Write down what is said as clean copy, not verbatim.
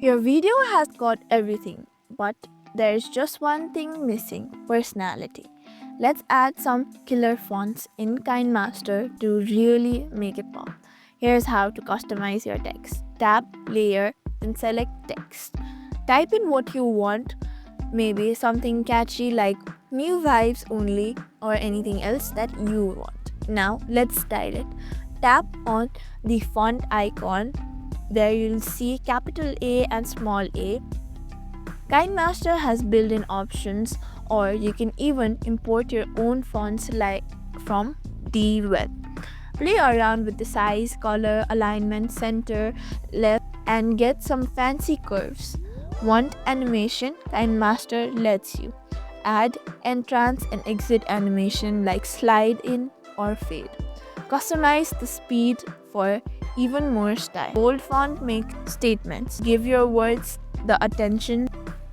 Your video has got everything, but there's just one thing missing: personality. Let's add some killer fonts in KineMaster to really make it pop. Here's how to customize your text. Tap Layer, then select Text. Type in what you want, maybe something catchy like new vibes only or anything else that you want. Now let's style it. Tap on the font icon. There you'll see capital A and small a. KineMaster has built-in options, or you can even import your own fonts like from the web. Play around with the size, color, alignment, center, left, and get some fancy curves. Want animation? KineMaster lets you add entrance and exit animation like slide in or fade. Customize the speed for even more style. Bold font make statements. Give your words the attention